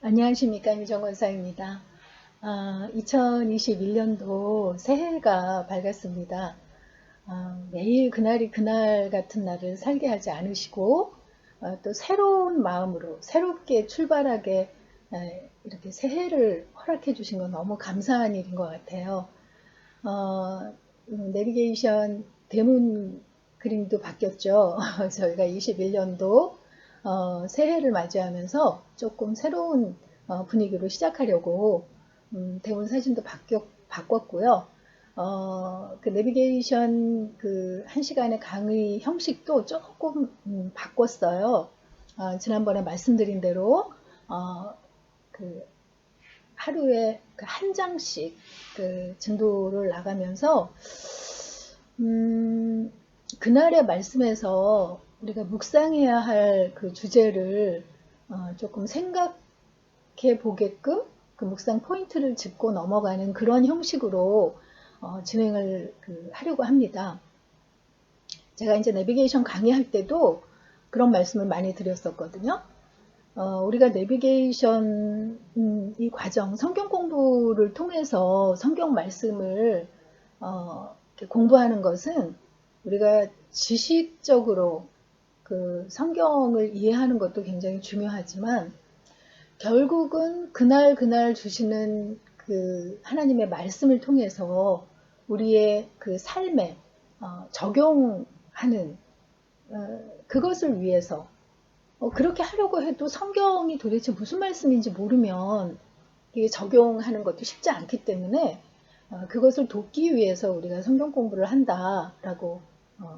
안녕하십니까, 유정권사입니다. 2021년도 새해가 밝았습니다. 매일 그날이 그날 같은 날을 살게 하지 않으시고 또 새로운 마음으로 새롭게 출발하게 이렇게 새해를 허락해 주신 건 너무 감사한 일인 것 같아요. 내비게이션 대문 그림도 바뀌었죠. 저희가 21년도 새해를 맞이하면서 조금 새로운 분위기로 시작하려고 대문 사진도 바꿨고요. 그 내비게이션 그 1시간의 강의 형식도 조금 바꿨어요. 지난번에 말씀드린 대로 그 하루에 그 한 장씩 그 진도를 나가면서 그날의 말씀에서 우리가 묵상해야 할 그 주제를 조금 생각해 보게끔 그 묵상 포인트를 짚고 넘어가는 그런 형식으로 진행을 하려고 합니다. 제가 이제 내비게이션 강의할 때도 그런 말씀을 많이 드렸었거든요. 우리가 내비게이션 이 과정, 성경 공부를 통해서 성경 말씀을 공부하는 것은 우리가 지식적으로 그 성경을 이해하는 것도 굉장히 중요하지만 결국은 그날 주시는 그 하나님의 말씀을 통해서 우리의 그 삶에 적용하는 그것을 위해서 그렇게 하려고 해도 성경이 도대체 무슨 말씀인지 모르면 이게 적용하는 것도 쉽지 않기 때문에 그것을 돕기 위해서 우리가 성경 공부를 한다라고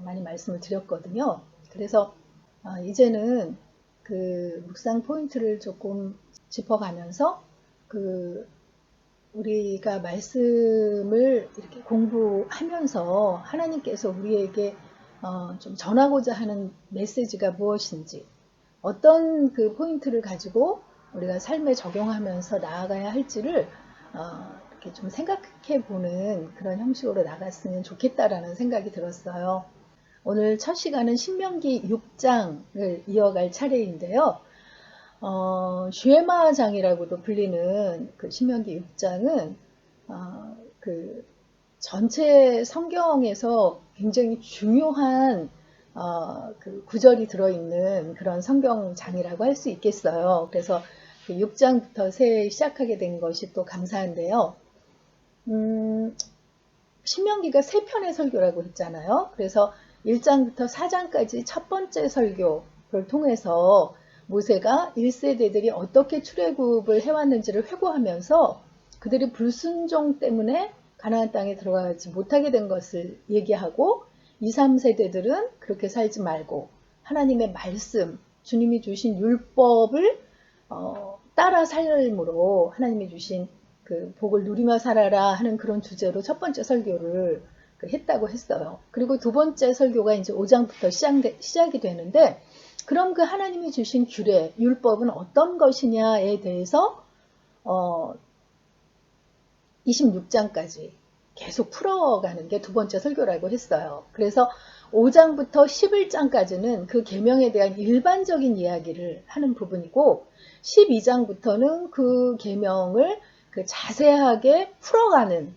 많이 말씀을 드렸거든요. 그래서 이제는 그 묵상 포인트를 조금 짚어가면서 그 우리가 말씀을 이렇게 공부하면서 하나님께서 우리에게 좀 전하고자 하는 메시지가 무엇인지 어떤 그 포인트를 가지고 우리가 삶에 적용하면서 나아가야 할지를 이렇게 좀 생각해 보는 그런 형식으로 나갔으면 좋겠다라는 생각이 들었어요. 오늘 첫 시간은 신명기 6장을 이어갈 차례인데요. 쉐마장이라고도 불리는 그 신명기 6장은 그 전체 성경에서 굉장히 중요한 그 구절이 들어있는 그런 성경장이라고 할 수 있겠어요. 그래서 그 6장부터 새해 시작하게 된 것이 또 감사한데요. 신명기가 3편의 설교라고 했잖아요. 그래서 1장부터 4장까지 첫 번째 설교를 통해서 모세가 1세대들이 어떻게 출애굽을 해왔는지를 회고하면서 그들이 불순종 때문에 가나안 땅에 들어가지 못하게 된 것을 얘기하고 2, 3세대들은 그렇게 살지 말고 하나님의 말씀, 주님이 주신 율법을 따라 삶으로 하나님이 주신 그 복을 누리며 살아라 하는 그런 주제로 첫 번째 설교를 했다고 했어요. 그리고 두 번째 설교가 이제 5장부터 시작이 되는데 그럼 그 하나님이 주신 규례, 율법은 어떤 것이냐에 대해서 26장까지 계속 풀어가는 게 두 번째 설교라고 했어요. 그래서 5장부터 11장까지는 그 계명에 대한 일반적인 이야기를 하는 부분이고 12장부터는 그 계명을 그 자세하게 풀어가는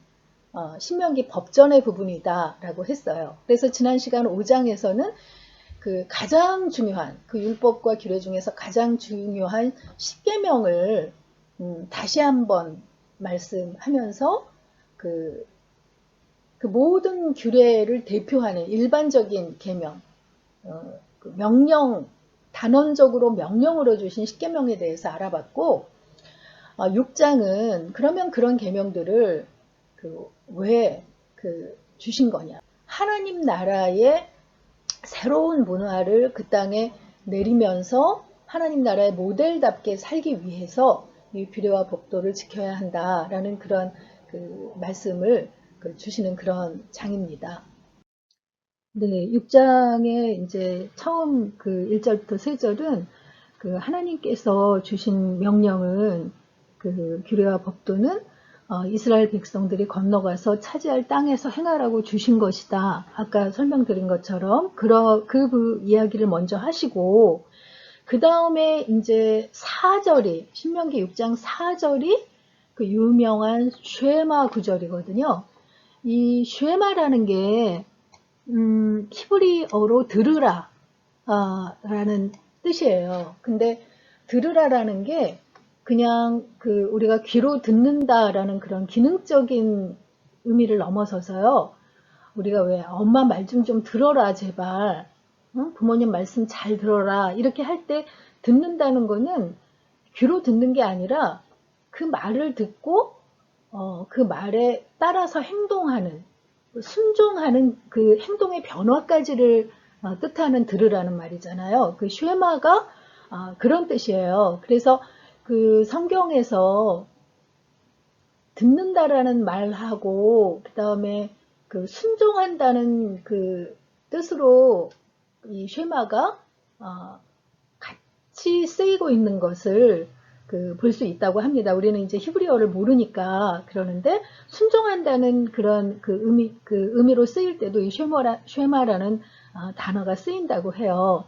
신명기 법전의 부분이다라고 했어요. 그래서 지난 시간 5장에서는 그 가장 중요한 그 율법과 규례 중에서 가장 중요한 10계명을 다시 한번 말씀하면서 그 모든 규례를 대표하는 일반적인 계명, 그 명령, 단언적으로 명령으로 주신 10계명에 대해서 알아봤고 6장은 그러면 그런 계명들을 왜 주신 거냐. 하나님 나라의 새로운 문화를 그 땅에 내리면서 하나님 나라의 모델답게 살기 위해서 이 규례와 법도를 지켜야 한다라는 그런 그 말씀을 주시는 그런 장입니다. 네, 6장의 이제 처음 그 1절부터 3절은 그 하나님께서 주신 명령은 그 규례와 법도는 이스라엘 백성들이 건너가서 차지할 땅에서 행하라고 주신 것이다. 아까 설명드린 것처럼 그 이야기를 먼저 하시고 그 다음에 이제 4절이, 신명기 6장 4절이 그 유명한 쉐마 구절이거든요. 이 쉐마라는 게, 히브리어로 들으라, 라는 뜻이에요. 근데 들으라라는 게 그냥 그 우리가 귀로 듣는다라는 그런 기능적인 의미를 넘어서서요. 우리가 왜 엄마 말 좀 들어라 제발, 응? 부모님 말씀 잘 들어라 이렇게 할 때 듣는다는 거는 귀로 듣는 게 아니라 그 말을 듣고 그 말에 따라서 행동하는, 순종하는 그 행동의 변화까지를 뜻하는 들으라는 말이잖아요. 그 쉐마가 그런 뜻이에요. 그래서 그 성경에서 듣는다라는 말하고 그 다음에 그 순종한다는 그 뜻으로 이 쉐마가 같이 쓰이고 있는 것을 볼 수 있다고 합니다. 우리는 이제 히브리어를 모르니까 그러는데 순종한다는 그런 그 의미로 쓰일 때도 이 쉐마라는 단어가 쓰인다고 해요.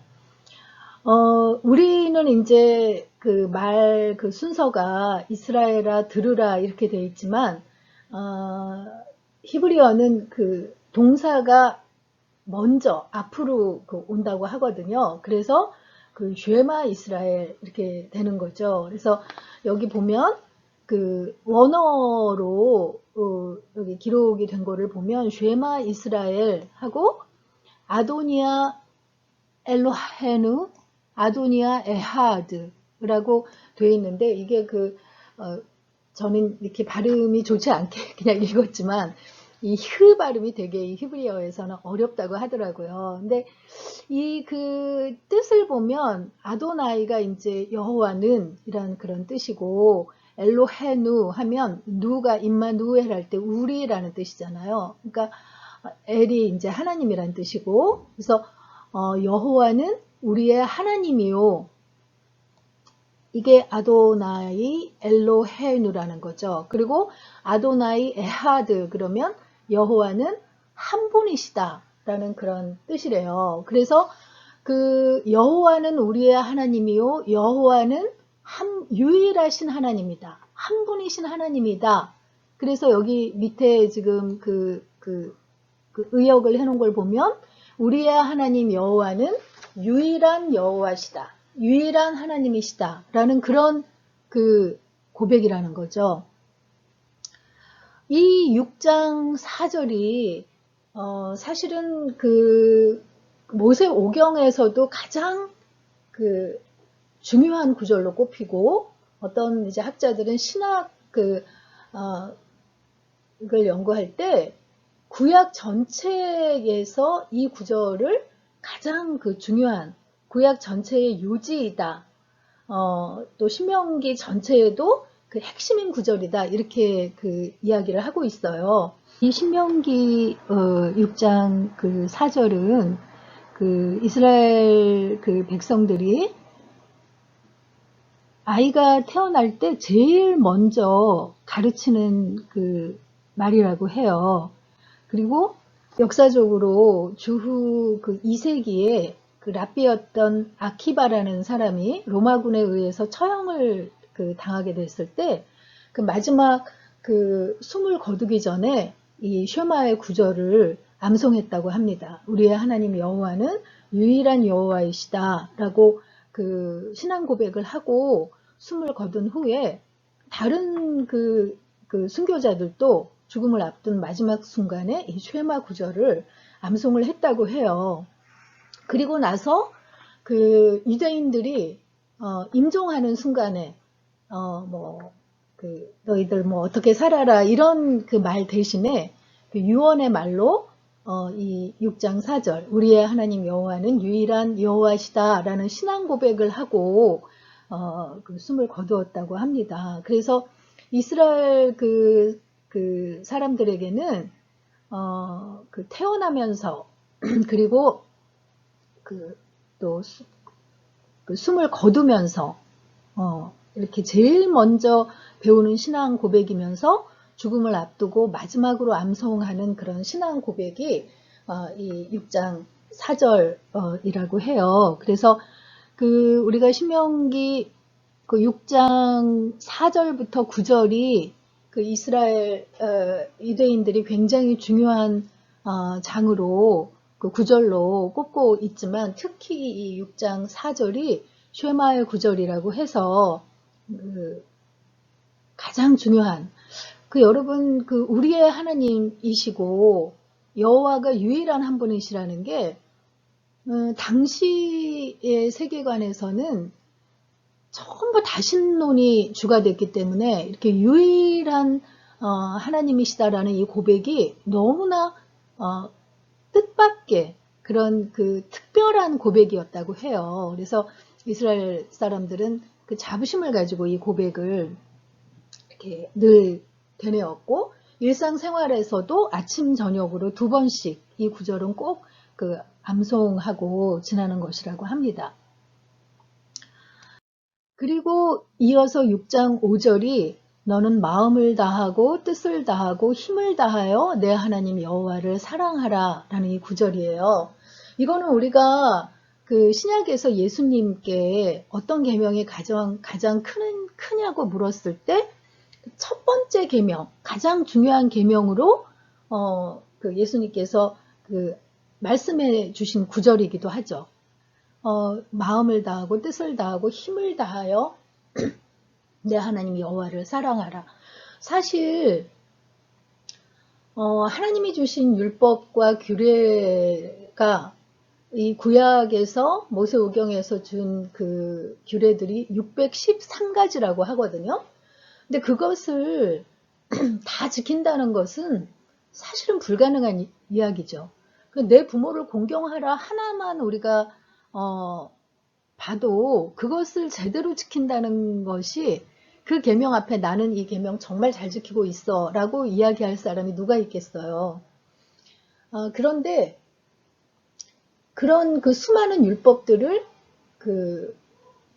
우리는 이제 그 순서가 이스라엘아 들으라 이렇게 되어 있지만, 히브리어는 그 동사가 먼저 앞으로 온다고 하거든요. 그래서 그 쉐마 이스라엘 이렇게 되는 거죠. 그래서 여기 보면 그 원어로 여기 기록이 된 거를 보면 쉐마 이스라엘 하고 아도니아 엘로헤누 아도니아 에하드라고 되어 있는데 이게 저는 이렇게 발음이 좋지 않게 그냥 읽었지만 이 흐 발음이 되게 이 히브리어에서는 어렵다고 하더라고요. 근데 이 뜻을 보면 아도나이가 이제 여호와는 이런 그런 뜻이고 엘로헤누 하면 누가 임마누엘 할 때 우리라는 뜻이잖아요. 그러니까 엘이 이제 하나님이란 뜻이고 그래서 여호와는 우리의 하나님이요. 이게 아도나이 엘로헤누라는 거죠. 그리고 아도나이 에하드 그러면 여호와는 한 분이시다 라는 그런 뜻이래요. 그래서 그 여호와는 우리의 하나님이요. 여호와는 유일하신 하나님이다. 한 분이신 하나님이다. 그래서 여기 밑에 지금 그 의역을 해놓은 걸 보면 우리의 하나님 여호와는 유일한 여호와시다. 유일한 하나님이시다. 라는 그런 고백이라는 거죠. 이 6장 4절이 사실은 모세오경에서도 가장 중요한 구절로 꼽히고 어떤 이제 학자들은 신학 이걸 연구할 때 구약 전체에서 이 구절을 가장 중요한 구약 전체의 요지이다. 또 신명기 전체에도 핵심인 구절이다. 이렇게 이야기를 하고 있어요. 이 신명기 6장 4절은 이스라엘 백성들이 아이가 태어날 때 제일 먼저 가르치는 말이라고 해요. 그리고 역사적으로 주후 2세기에 랍비였던 아키바라는 사람이 로마군에 의해서 처형을 당하게 됐을 때 마지막 숨을 거두기 전에 이 쉐마의 구절을 암송했다고 합니다. 우리의 하나님 여호와는 유일한 여호와이시다 라고 신앙 고백을 하고 숨을 거둔 후에 다른 순교자들도 죽음을 앞둔 마지막 순간에 이 쉐마 구절을 암송을 했다고 해요. 그리고 나서 유대인들이 임종하는 순간에 너희들 어떻게 살아라 이런 말 대신에 유언의 말로 이 6장 4절 우리의 하나님 여호와는 유일한 여호와시다 라는 신앙 고백을 하고 숨을 거두었다고 합니다. 그래서 이스라엘 사람들에게는 태어나면서 그리고 또 숨을 거두면서 이렇게 제일 먼저 배우는 신앙 고백이면서 죽음을 앞두고 마지막으로 암송하는 그런 신앙 고백이 이 6장 4절이라고 해요. 그래서 우리가 신명기 그 6장 4절부터 9절이 그 이스라엘 유대인들이 굉장히 중요한 장으로 그 구절로 꼽고 있지만 특히 이 6장 4절이 쉐마의 구절이라고 해서 그 가장 중요한 여러분 우리의 하나님이시고 여호와가 유일한 한 분이시라는 게 당시의 세계관에서는 전부 다신론이 주가 됐기 때문에 이렇게 유일한 하나님이시다라는 이 고백이 너무나 뜻밖의 그런 특별한 고백이었다고 해요. 그래서 이스라엘 사람들은 그 자부심을 가지고 이 고백을 이렇게 늘 되뇌었고 일상생활에서도 아침 저녁으로 2번씩 이 구절은 꼭 암송하고 지나는 것이라고 합니다. 그리고 이어서 6장 5절이 너는 마음을 다하고 뜻을 다하고 힘을 다하여 내 하나님 여호와를 사랑하라 라는 이 구절이에요. 이거는 우리가 신약에서 예수님께 어떤 계명이 가장 크냐고 물었을 때 첫 번째 계명, 가장 중요한 계명으로 예수님께서 말씀해 주신 구절이기도 하죠. 마음을 다하고 뜻을 다하고 힘을 다하여 내 하나님 여호와를 사랑하라. 사실 하나님이 주신 율법과 규례가 이 구약에서 모세오경에서 준 규례들이 613가지라고 하거든요. 근데 그것을 다 지킨다는 것은 사실은 불가능한 이야기죠. 내 부모를 공경하라 하나만 우리가 봐도 그것을 제대로 지킨다는 것이 그 계명 앞에 나는 이 계명 정말 잘 지키고 있어 라고 이야기할 사람이 누가 있겠어요. 그런데 그런 수많은 율법들을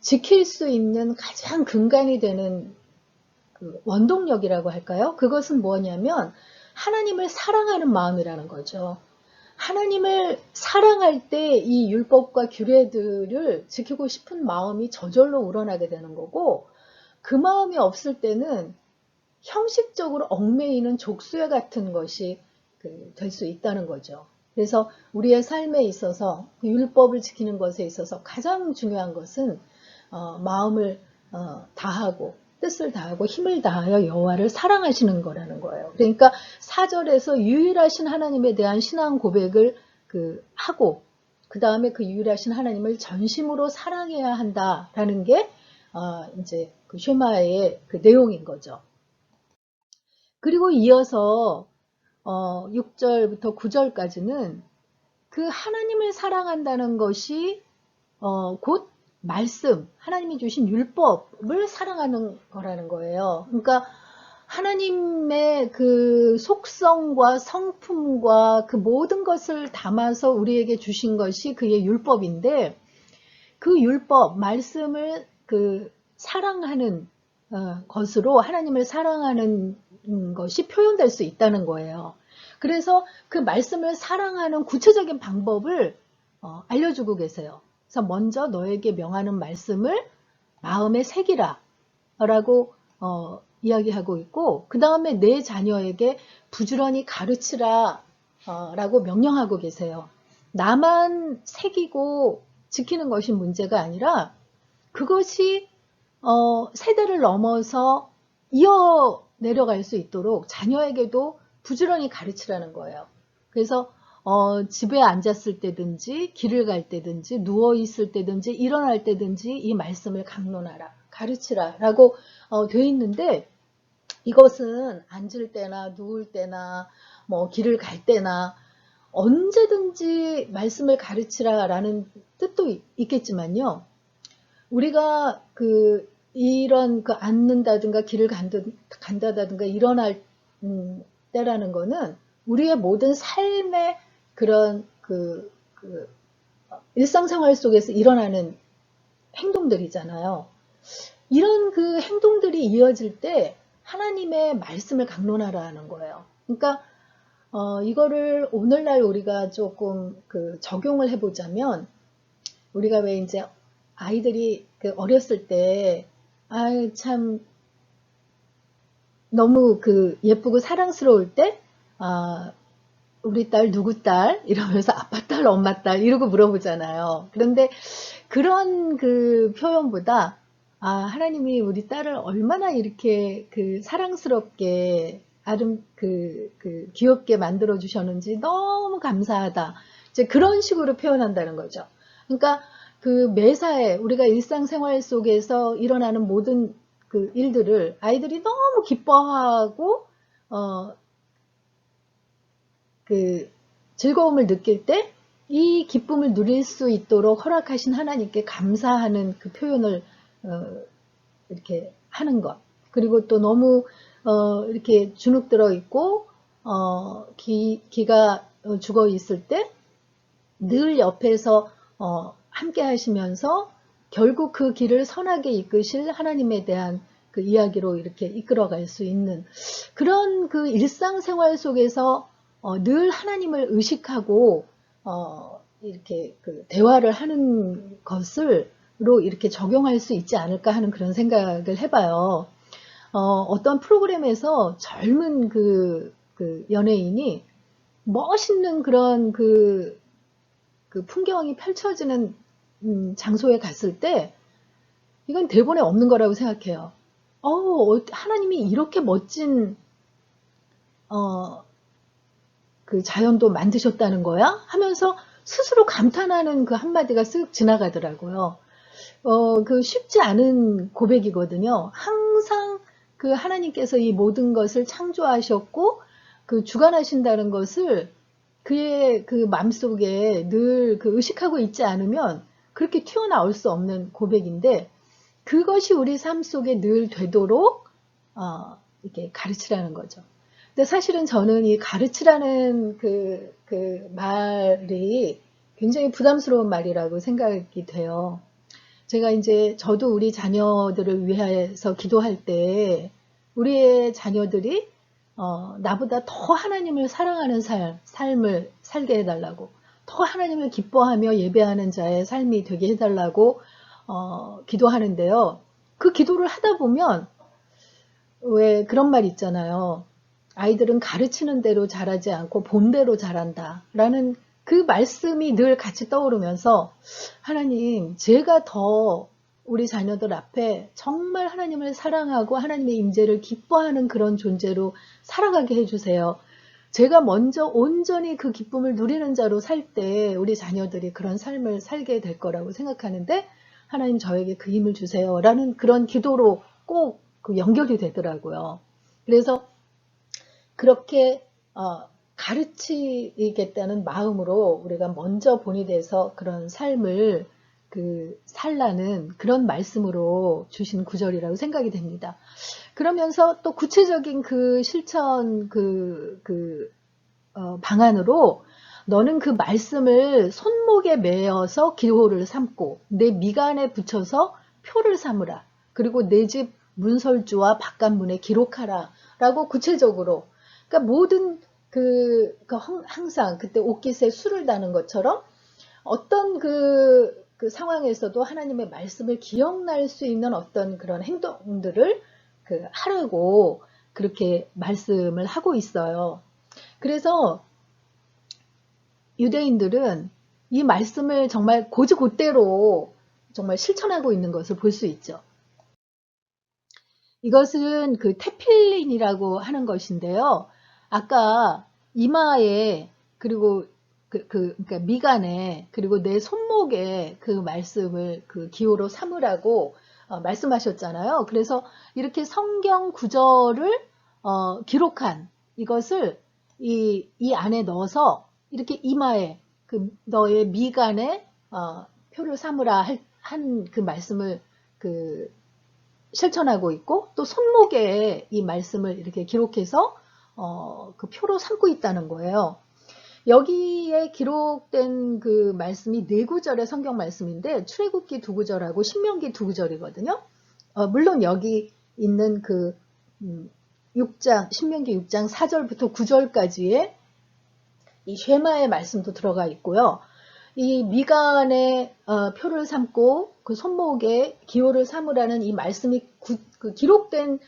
지킬 수 있는 가장 근간이 되는 원동력이라고 할까요? 그것은 뭐냐면 하나님을 사랑하는 마음이라는 거죠. 하나님을 사랑할 때 이 율법과 규례들을 지키고 싶은 마음이 저절로 우러나게 되는 거고 그 마음이 없을 때는 형식적으로 얽매이는 족쇄 같은 것이 될 수 있다는 거죠. 그래서 우리의 삶에 있어서 율법을 지키는 것에 있어서 가장 중요한 것은 마음을 다하고 뜻을 다하고 힘을 다하여 여호와를 사랑하시는 거라는 거예요. 그러니까 4절에서 유일하신 하나님에 대한 신앙 고백을 하고 그 다음에 그 유일하신 하나님을 전심으로 사랑해야 한다라는 게 이제 쉐마의 내용인 거죠. 그리고 이어서 6절부터 9절까지는 하나님을 사랑한다는 것이 곧 말씀, 하나님이 주신 율법을 사랑하는 거라는 거예요. 그러니까 하나님의 속성과 성품과 모든 것을 담아서 우리에게 주신 것이 그의 율법인데 그 율법, 말씀을 사랑하는 것으로 하나님을 사랑하는 것이 표현될 수 있다는 거예요. 그래서 그 말씀을 사랑하는 구체적인 방법을 알려주고 계세요. 그래서 먼저 너에게 명하는 말씀을 마음에 새기라 라고 이야기하고 있고 그 다음에 내 자녀에게 부지런히 가르치라 라고 명령하고 계세요. 나만 새기고 지키는 것이 문제가 아니라 그것이 세대를 넘어서 이어 내려갈 수 있도록 자녀에게도 부지런히 가르치라는 거예요. 그래서 집에 앉았을 때든지 길을 갈 때든지 누워있을 때든지 일어날 때든지 이 말씀을 강론하라 가르치라 라고 되어 있는데 이것은 앉을 때나 누울 때나 뭐 길을 갈 때나 언제든지 말씀을 가르치라 라는 뜻도 있겠지만요. 우리가 이런 앉는다든가 길을 간다든가 일어날 때라는 거는 우리의 모든 삶의 그런 일상생활 속에서 일어나는 행동들이잖아요. 이런 행동들이 이어질 때 하나님의 말씀을 강론하라는 거예요. 그러니까 이거를 오늘날 우리가 조금 적용을 해보자면 우리가 왜 이제 아이들이 그 어렸을 때, 아유, 참, 너무 그 예쁘고 사랑스러울 때, 아, 우리 딸 누구 딸? 이러면서 아빠 딸, 엄마 딸 이러고 물어보잖아요. 그런데 그런 그 표현보다 아, 하나님이 우리 딸을 얼마나 이렇게 그 사랑스럽게 그 귀엽게 만들어 주셨는지 너무 감사하다. 이제 그런 식으로 표현한다는 거죠. 그러니까 그 매사에 우리가 일상생활 속에서 일어나는 모든 그 일들을 아이들이 너무 기뻐하고 어, 그 즐거움을 느낄 때 이 기쁨을 누릴 수 있도록 허락하신 하나님께 감사하는 그 표현을 어, 이렇게 하는 것. 그리고 또 너무 이렇게 주눅 들어 있고 기가 죽어 있을 때 늘 옆에서 함께 하시면서 결국 그 길을 선하게 이끄실 하나님에 대한 그 이야기로 이렇게 이끌어갈 수 있는 그런 그 일상생활 속에서 늘 하나님을 의식하고 이렇게 그 대화를 하는 것을로 이렇게 적용할 수 있지 않을까 하는 그런 생각을 해봐요. 어떤 프로그램에서 젊은 그 연예인이 멋있는 그런 그 풍경이 펼쳐지는 장소에 갔을 때 이건 대본에 없는 거라고 생각해요. 하나님이 이렇게 멋진 그 자연도 만드셨다는 거야? 하면서 스스로 감탄하는 그 한마디가 쓱 지나가더라고요. 그 쉽지 않은 고백이거든요. 항상 그 하나님께서 이 모든 것을 창조하셨고 그 주관하신다는 것을 그의 그 마음속에 늘 그 의식하고 있지 않으면 그렇게 튀어나올 수 없는 고백인데 그것이 우리 삶 속에 늘 되도록 이렇게 가르치라는 거죠. 근데 사실은 저는 이 가르치라는 그 말이 굉장히 부담스러운 말이라고 생각이 돼요. 제가 이제 저도 우리 자녀들을 위해서 기도할 때 우리의 자녀들이 나보다 더 하나님을 사랑하는 삶을 살게 해달라고 더 하나님을 기뻐하며 예배하는 자의 삶이 되게 해달라고 기도하는데요. 그 기도를 하다 보면 왜 그런 말 있잖아요. 아이들은 가르치는 대로 자라지 않고 본대로 자란다 라는 그 말씀이 늘 같이 떠오르면서 하나님 제가 더 우리 자녀들 앞에 정말 하나님을 사랑하고 하나님의 임재를 기뻐하는 그런 존재로 살아가게 해주세요. 제가 먼저 온전히 그 기쁨을 누리는 자로 살 때 우리 자녀들이 그런 삶을 살게 될 거라고 생각하는데 하나님 저에게 그 힘을 주세요 라는 그런 기도로 꼭 그 연결이 되더라고요. 그래서 그렇게 가르치겠다는 마음으로 우리가 먼저 본이 돼서 그런 삶을 그 살라는 그런 말씀으로 주신 구절이라고 생각이 됩니다. 그러면서 또 구체적인 그 실천 방안으로 너는 그 말씀을 손목에 매어서 기호를 삼고 내 미간에 붙여서 표를 삼으라. 그리고 내 집 문설주와 바깥문에 기록하라. 라고 구체적으로 그러니까 모든 항상 그때 옷깃에 술을 다는 것처럼 어떤 그 상황에서도 하나님의 말씀을 기억날 수 있는 어떤 그런 행동들을 하라고 그렇게 말씀을 하고 있어요. 그래서 유대인들은 이 말씀을 정말 곧이곧대로 정말 실천하고 있는 것을 볼 수 있죠. 이것은 그 테필린이라고 하는 것인데요. 아까 이마에 그리고 그러니까 미간에 그리고 내 손목에 그 말씀을 그 기호로 삼으라고 말씀하셨잖아요. 그래서 이렇게 성경 구절을 기록한 이것을 이 안에 넣어서 이렇게 이마에 그 너의 미간에 표를 삼으라 한 그 말씀을 그 실천하고 있고 또 손목에 이 말씀을 이렇게 기록해서 그 표로 삼고 있다는 거예요. 여기에 기록된 그 말씀이 네 구절의 성경 말씀인데 출애굽기 두 구절하고 신명기 두 구절이거든요. 물론 여기 있는 그 6장 신명기 6장 4절부터 9절까지의 이 쉐마의 말씀도 들어가 있고요. 이 미간에 표를 삼고 그 손목에 기호를 삼으라는 이 말씀이 기록된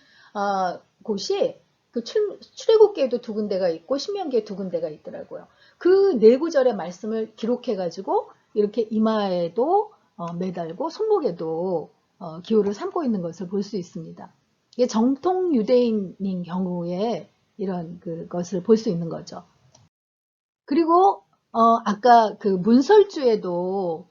곳이 그 출애굽기에도 두 군데가 있고 신명기에 두 군데가 있더라고요. 그 네 구절의 말씀을 기록해 가지고 이렇게 이마에도 매달고 손목에도 기호를 삼고 있는 것을 볼 수 있습니다. 이게 정통 유대인인 경우에 이런 그것을 볼 수 있는 거죠. 그리고 아까 그 문설주에도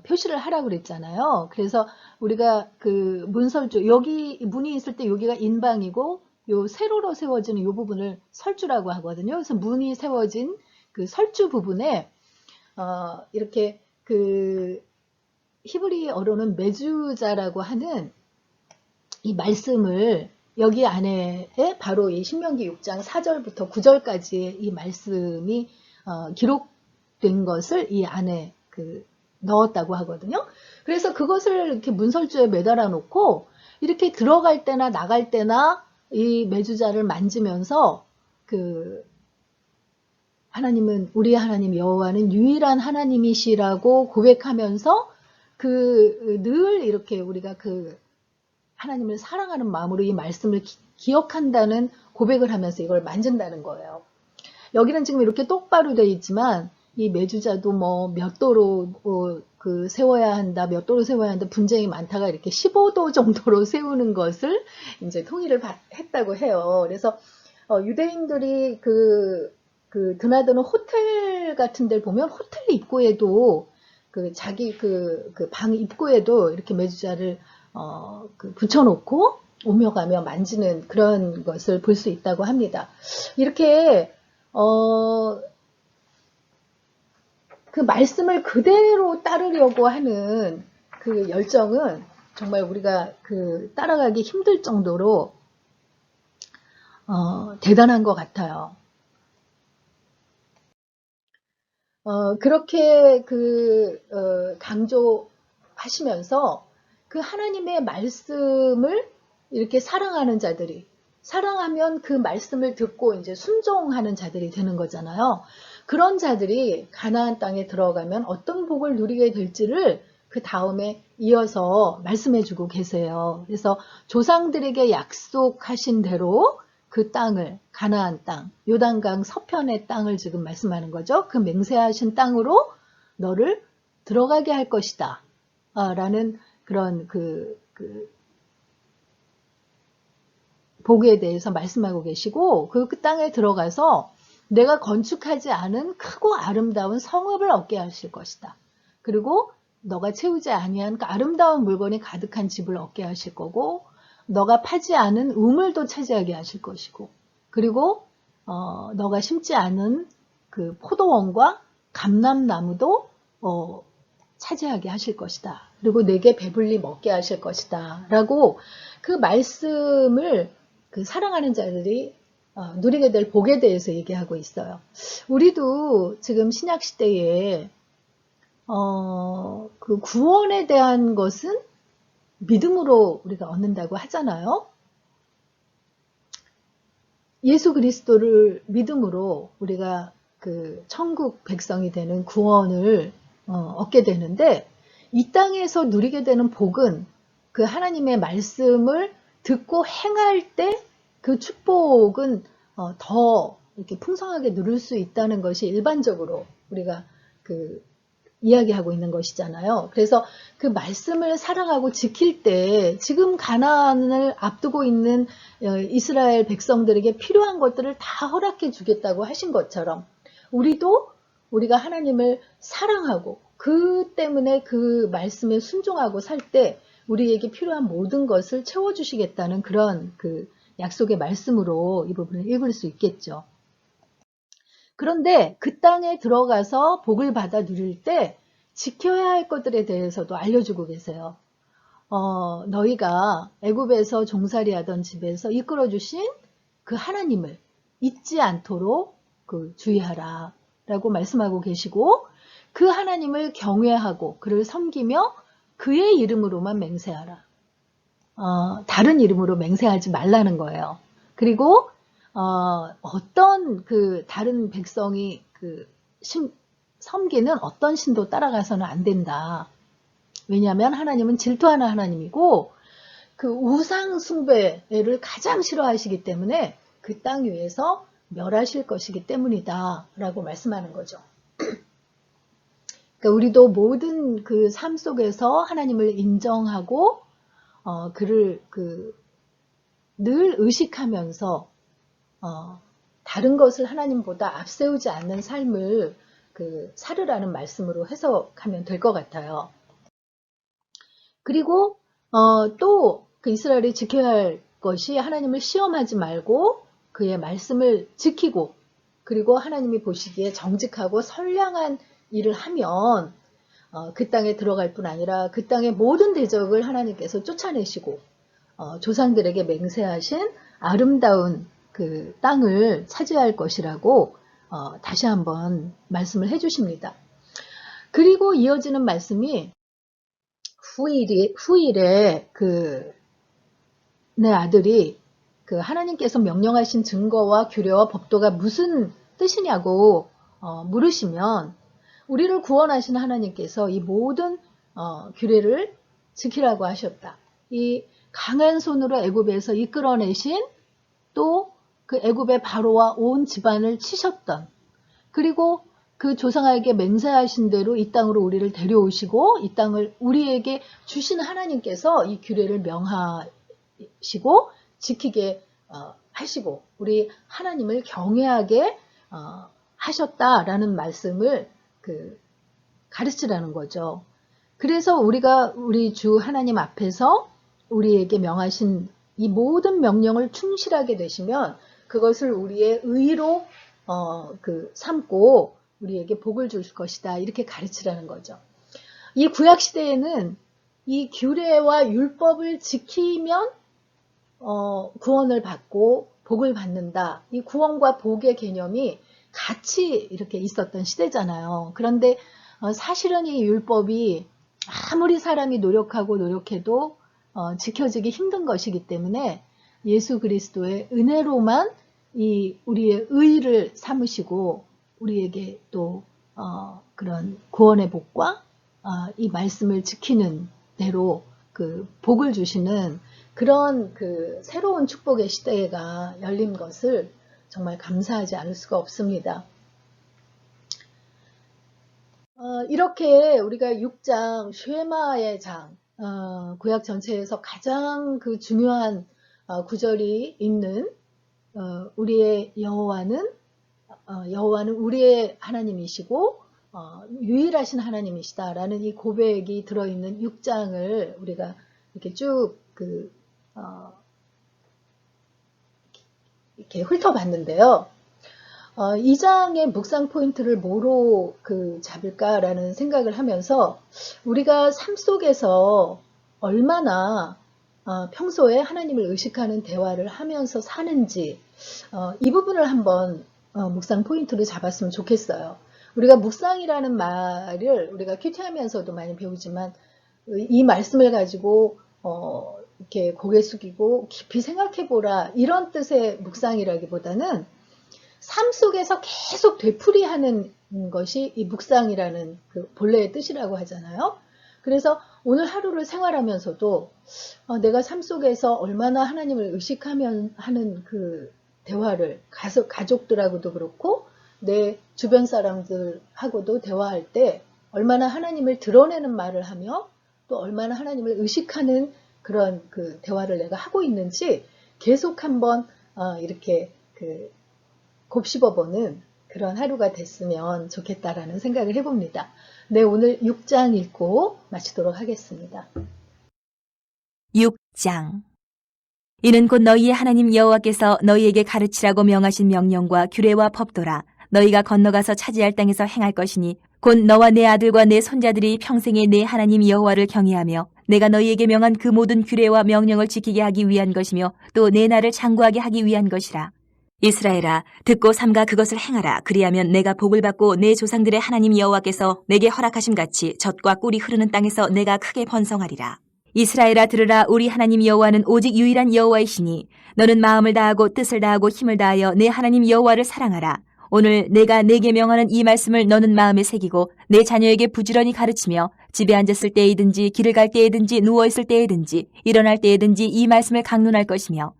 표시를 하라고 그랬잖아요. 그래서 우리가 그 문설주, 여기 문이 있을 때 여기가 인방이고 요 세로로 세워지는 이 부분을 설주라고 하거든요. 그래서 문이 세워진 그 설주 부분에 이렇게 그 히브리어로는 메주자라고 하는 이 말씀을 여기 안에 바로 이 신명기 6장 4절부터 9절까지의 이 말씀이 기록된 것을 이 안에 넣었다고 하거든요. 그래서 그것을 이렇게 문설주에 매달아 놓고 이렇게 들어갈 때나 나갈 때나 이 메주자를 만지면서 하나님은 우리 하나님 여호와는 유일한 하나님이시라고 고백하면서 늘 이렇게 우리가 하나님을 사랑하는 마음으로 이 말씀을 기억한다는 고백을 하면서 이걸 만진다는 거예요. 여기는 지금 이렇게 똑바로 되어 있지만 이 매주자도 뭐 몇 도로 세워야 한다, 몇 도로 세워야 한다 분쟁이 많다가 이렇게 15도 정도로 세우는 것을 이제 통일을 했다고 해요. 그래서 유대인들이 드나드는 호텔 같은 데 보면 호텔 입구에도 자기 방 입구에도 이렇게 매주자를 붙여놓고 오며 가며 만지는 그런 것을 볼 수 있다고 합니다. 이렇게 그 말씀을 그대로 따르려고 하는 그 열정은 정말 우리가 따라가기 힘들 정도로 대단한 것 같아요. 그렇게 강조하시면서 그 하나님의 말씀을 이렇게 사랑하는 자들이, 사랑하면 그 말씀을 듣고 이제 순종하는 자들이 되는 거잖아요. 그런 자들이 가나안 땅에 들어가면 어떤 복을 누리게 될지를 그 다음에 이어서 말씀해 주고 계세요. 그래서 조상들에게 약속하신 대로 그 땅을, 가나안 땅, 요단강 서편의 땅을 지금 말씀하는 거죠. 그 맹세하신 땅으로 너를 들어가게 할 것이다. 라는 그런 복에 대해서 말씀하고 계시고 그 땅에 들어가서 내가 건축하지 않은 크고 아름다운 성읍을 얻게 하실 것이다. 그리고 너가 채우지 아니한 그 아름다운 물건이 가득한 집을 얻게 하실 거고 너가 파지 않은 우물도 차지하게 하실 것이고 그리고 너가 심지 않은 그 포도원과 감람나무도 차지하게 하실 것이다. 그리고 내게 배불리 먹게 하실 것이다. 라고 그 말씀을 사랑하는 자들이 누리게 될 복에 대해서 얘기하고 있어요. 우리도 지금 신약시대에 그 구원에 대한 것은 믿음으로 우리가 얻는다고 하잖아요. 예수 그리스도를 믿음으로 우리가 천국 백성이 되는 구원을 얻게 되는데 이 땅에서 누리게 되는 복은 그 하나님의 말씀을 듣고 행할 때 그 축복은 더 이렇게 풍성하게 누릴 수 있다는 것이 일반적으로 우리가 이야기하고 있는 것이잖아요. 그래서 그 말씀을 사랑하고 지킬 때 지금 가나안을 앞두고 있는 이스라엘 백성들에게 필요한 것들을 다 허락해 주겠다고 하신 것처럼 우리도 우리가 하나님을 사랑하고 그 때문에 그 말씀에 순종하고 살 때 우리에게 필요한 모든 것을 채워주시겠다는 그런 약속의 말씀으로 이 부분을 읽을 수 있겠죠. 그런데 그 땅에 들어가서 복을 받아 누릴 때 지켜야 할 것들에 대해서도 알려주고 계세요. 너희가 애굽에서 종살이 하던 집에서 이끌어 주신 그 하나님을 잊지 않도록 주의하라 라고 말씀하고 계시고 그 하나님을 경외하고 그를 섬기며 그의 이름으로만 맹세하라. 다른 이름으로 맹세하지 말라는 거예요. 그리고 어떤 다른 백성이 섬기는 어떤 신도 따라가서는 안 된다. 왜냐하면 하나님은 질투하는 하나님이고 그 우상 숭배를 가장 싫어하시기 때문에 그 땅 위에서 멸하실 것이기 때문이다 라고 말씀하는 거죠. 그러니까 우리도 모든 그 삶 속에서 하나님을 인정하고 그를 늘 의식하면서 다른 것을 하나님보다 앞세우지 않는 삶을 살으라는 말씀으로 해석하면 될 것 같아요. 그리고 또 그 이스라엘이 지켜야 할 것이 하나님을 시험하지 말고 그의 말씀을 지키고 그리고 하나님이 보시기에 정직하고 선량한 일을 하면 그 땅에 들어갈 뿐 아니라 그 땅의 모든 대적을 하나님께서 쫓아내시고 조상들에게 맹세하신 아름다운 그 땅을 차지할 것이라고 다시 한번 말씀을 해주십니다. 그리고 이어지는 말씀이 후일에 내 아들이 하나님께서 명령하신 증거와 규례와 법도가 무슨 뜻이냐고 물으시면 우리를 구원하신 하나님께서 이 모든 규례를 지키라고 하셨다. 이 강한 손으로 애굽에서 이끌어내신 또 그 애굽의 바로와 온 집안을 치셨던 그리고 그 조상에게 맹세하신 대로 이 땅으로 우리를 데려오시고 이 땅을 우리에게 주신 하나님께서 이 규례를 명하시고 지키게 하시고 우리 하나님을 경외하게 하셨다라는 말씀을 가르치라는 거죠. 그래서 우리가 우리 주 하나님 앞에서 우리에게 명하신 이 모든 명령을 충실하게 되시면 그것을 우리의 의로 삼고 우리에게 복을 줄 것이다. 이렇게 가르치라는 거죠. 이 구약시대에는 이 규례와 율법을 지키면 구원을 받고 복을 받는다. 이 구원과 복의 개념이 같이 이렇게 있었던 시대잖아요. 그런데 사실은 이 율법이 아무리 사람이 노력하고 노력해도 지켜지기 힘든 것이기 때문에 예수 그리스도의 은혜로만 이 우리의 의를 삼으시고 우리에게 또 그런 구원의 복과 이 말씀을 지키는 대로 복을 주시는 그런 새로운 축복의 시대가 열린 것을 정말 감사하지 않을 수가 없습니다. 이렇게 우리가 6장 쉐마의 장 구약 전체에서 가장 중요한 구절이 있는 우리의 여호와는 우리의 하나님이시고 유일하신 하나님이시다라는 이 고백이 들어있는 6장을 우리가 이렇게 쭉 이렇게 훑어봤는데요. 이 장의 묵상 포인트를 뭐로 잡을까라는 생각을 하면서 우리가 삶 속에서 얼마나 평소에 하나님을 의식하는 대화를 하면서 사는지 이 부분을 한번 묵상 포인트로 잡았으면 좋겠어요. 우리가 묵상이라는 말을 우리가 큐티하면서도 많이 배우지만 이 말씀을 가지고 이렇게 고개 숙이고 깊이 생각해보라 이런 뜻의 묵상이라기보다는 삶 속에서 계속 되풀이하는 것이 이 묵상이라는 본래의 뜻이라고 하잖아요. 그래서 오늘 하루를 생활하면서도 내가 삶 속에서 얼마나 하나님을 의식하면 하는 대화를 가족들하고도 그렇고 내 주변 사람들하고도 대화할 때 얼마나 하나님을 드러내는 말을 하며 또 얼마나 하나님을 의식하는 그런 대화를 내가 하고 있는지 계속 한번 이렇게 곱씹어보는 그런 하루가 됐으면 좋겠다라는 생각을 해봅니다. 네, 오늘 6장 읽고 마치도록 하겠습니다. 6장 이는 곧 너희의 하나님 여호와께서 너희에게 가르치라고 명하신 명령과 규례와 법도라. 너희가 건너가서 차지할 땅에서 행할 것이니 곧 너와 내 아들과 내 손자들이 평생에 내 하나님 여호와를 경외하며 내가 너희에게 명한 그 모든 규례와 명령을 지키게 하기 위한 것이며 또 내 날을 장구하게 하기 위한 것이라. 이스라엘아, 듣고 삼가 그것을 행하라. 그리하면 내가 복을 받고 내 조상들의 하나님 여호와께서 내게 허락하심 같이 젖과 꿀이 흐르는 땅에서 내가 크게 번성하리라. 이스라엘아, 들으라. 우리 하나님 여호와는 오직 유일한 여호와이시니 너는 마음을 다하고 뜻을 다하고 힘을 다하여 내 하나님 여호와를 사랑하라. 오늘 내가 네게 명하는 이 말씀을 너는 마음에 새기고 내 자녀에게 부지런히 가르치며 집에 앉았을 때이든지 길을 갈 때이든지 누워있을 때이든지 일어날 때이든지 이 말씀을 강론할 것이며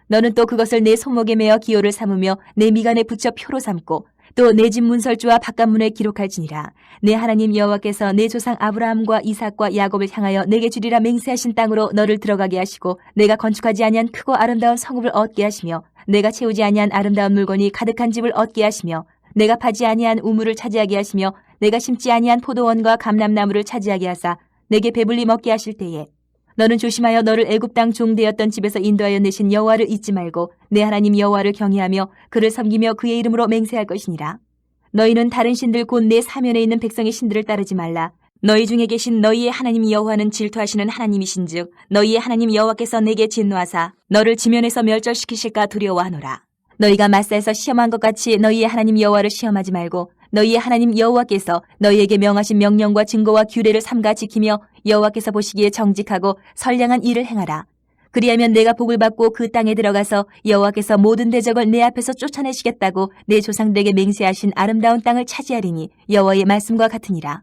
너는 또 그것을 내 손목에 매어 기호를 삼으며 내 미간에 붙여 표로 삼고 또 내 집 문설주와 바깥문에 기록할지니라. 내 하나님 여호와께서 내 조상 아브라함과 이삭과 야곱을 향하여 내게 주리라 맹세하신 땅으로 너를 들어가게 하시고 내가 건축하지 아니한 크고 아름다운 성읍을 얻게 하시며 내가 채우지 아니한 아름다운 물건이 가득한 집을 얻게 하시며 내가 파지 아니한 우물을 차지하게 하시며 내가 심지 아니한 포도원과 감람나무를 차지하게 하사 내게 배불리 먹게 하실 때에 너는 조심하여 너를 애굽 땅 종되었던 집에서 인도하여 내신 여호와를 잊지 말고 내 하나님 여호와를 경외하며 그를 섬기며 그의 이름으로 맹세할 것이니라. 너희는 다른 신들 곧 내 사면에 있는 백성의 신들을 따르지 말라. 너희 중에 계신 너희의 하나님 여호와는 질투하시는 하나님이신즉 너희의 하나님 여호와께서 내게 진노하사 너를 지면에서 멸절시키실까 두려워하노라. 너희가 맞사에서 시험한 것 같이 너희의 하나님 여호와를 시험하지 말고 너희의 하나님 여호와께서 너희에게 명하신 명령과 증거와 규례를 삼가 지키며 여호와께서 보시기에 정직하고 선량한 일을 행하라. 그리하면 내가 복을 받고 그 땅에 들어가서 여호와께서 모든 대적을 내 앞에서 쫓아내시겠다고 내 조상들에게 맹세하신 아름다운 땅을 차지하리니 여호와의 말씀과 같으니라.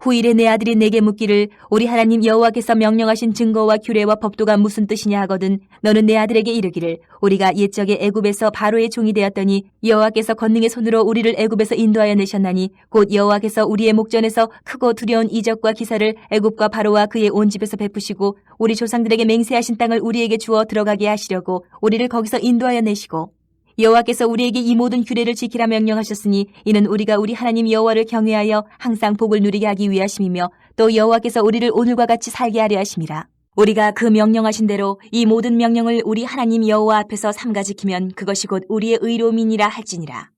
후일에 내 아들이 내게 묻기를 우리 하나님 여호와께서 명령하신 증거와 규례와 법도가 무슨 뜻이냐 하거든 너는 내 아들에게 이르기를 우리가 옛적에 애굽에서 바로의 종이 되었더니 여호와께서 권능의 손으로 우리를 애굽에서 인도하여 내셨나니 곧 여호와께서 우리의 목전에서 크고 두려운 이적과 기사를 애굽과 바로와 그의 온 집에서 베푸시고 우리 조상들에게 맹세하신 땅을 우리에게 주어 들어가게 하시려고 우리를 거기서 인도하여 내시고 여호와께서 우리에게 이 모든 규례를 지키라 명령하셨으니 이는 우리가 우리 하나님 여호와를 경외하여 항상 복을 누리게 하기 위하심이며 또 여호와께서 우리를 오늘과 같이 살게 하려 하심이라. 우리가 그 명령하신 대로 이 모든 명령을 우리 하나님 여호와 앞에서 삼가 지키면 그것이 곧 우리의 의로움이니라 할지니라.